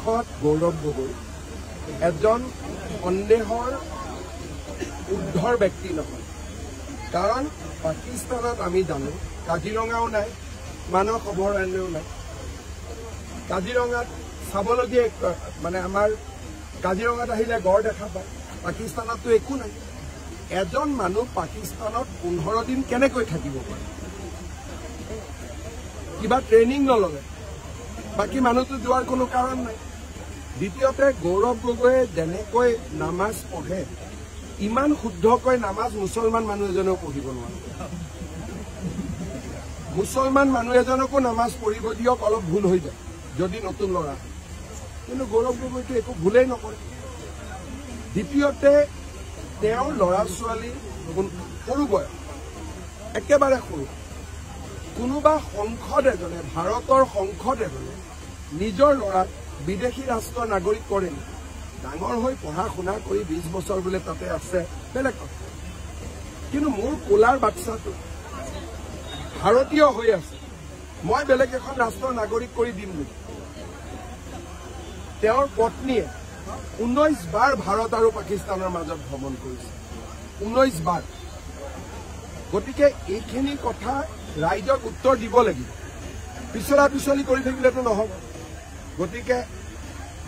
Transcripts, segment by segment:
সাংসদ গৌৰৱ গগৈ এজন সন্দেহৰ ঊৰ্ধৰ ব্যক্তি নহয়। কাৰণ পাকিস্তানত আমি জানো কাজিৰঙাও নাই, মানস অভয়াৰণ্যও নাই। কাজিৰঙাত চাবলগীয়া মানে আমাৰ কাজিৰঙাত আহিলে গড় দেখা পায়, পাকিস্তানততো একো নাই। এজন মানুহ পাকিস্তানত 15 দিন কেনেকৈ থাকিব পাৰে? কিবা ট্ৰেইনিং নললে, বাকী মানুহটো যোৱাৰ কোনো কাৰণ নাই। দ্বিতীয়তে গৌৰৱ গগৈয়ে যেনেকৈ নামাজ পঢ়ে, ইমান শুদ্ধকৈ নামাজ মুছলমান মানুহ এজনেও পঢ়িব নোৱাৰে। মুছলমান মানুহ এজনকো নামাজ পঢ়িব দিয়ক, অলপ ভুল হৈ যায় যদি নতুন ল'ৰা, কিন্তু গৌৰৱ গগৈটো একো ভুলেই নকৰে। দ্বিতীয়তে তেওঁৰ ল'ৰা ছোৱালী সৰু বয়স, একেবাৰে সৰু। কোনোবা সংসদ এজনে, ভাৰতৰ সংসদ এজনে নিজৰ ল'ৰাক বিদেশী ৰাষ্ট্ৰৰ নাগৰিক কৰে নেকি? ডাঙৰ হৈ পঢ়া শুনা কৰি 20 বছৰ বোলে তাতে আছে, বেলেগ কথা। কিন্তু মোৰ কোলাৰ বাচ্চাটো ভাৰতীয় হৈ আছে, মই বেলেগ এখন ৰাষ্ট্ৰৰ নাগৰিক কৰি দিম নেকি? তেওঁৰ পত্নীয়ে 19 বাৰ ভাৰত আৰু পাকিস্তানৰ মাজত ভ্ৰমণ কৰিছে, 19 বাৰ। গতিকে এইখিনি কথা ৰাইজক উত্তৰ দিব লাগিব, পিছলা পিছলি কৰি থাকিলেতো নহব। গতিকে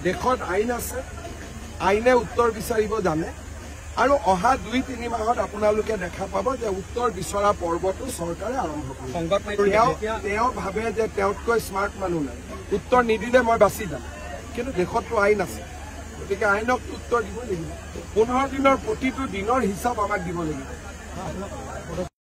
দেশত আইন আছে, আইনে উত্তৰ বিচাৰিব জানে, আৰু অহা 2-3 মাহত আপোনালোকে দেখা পাব যে উত্তৰ বিচৰা পৰ্বটো চৰকাৰে আৰম্ভ কৰিব। তেওঁ ভাবে যে তেওঁতকৈ স্মাৰ্ট মানুহ নাই, উত্তৰ নিদিলে মই বাচি যাম, কিন্তু দেশততো আইন আছে। গতিকে আইনক উত্তৰ দিব লাগিব। 15 দিনৰ প্ৰতিটো দিনৰ হিচাপ আমাক দিব লাগিব।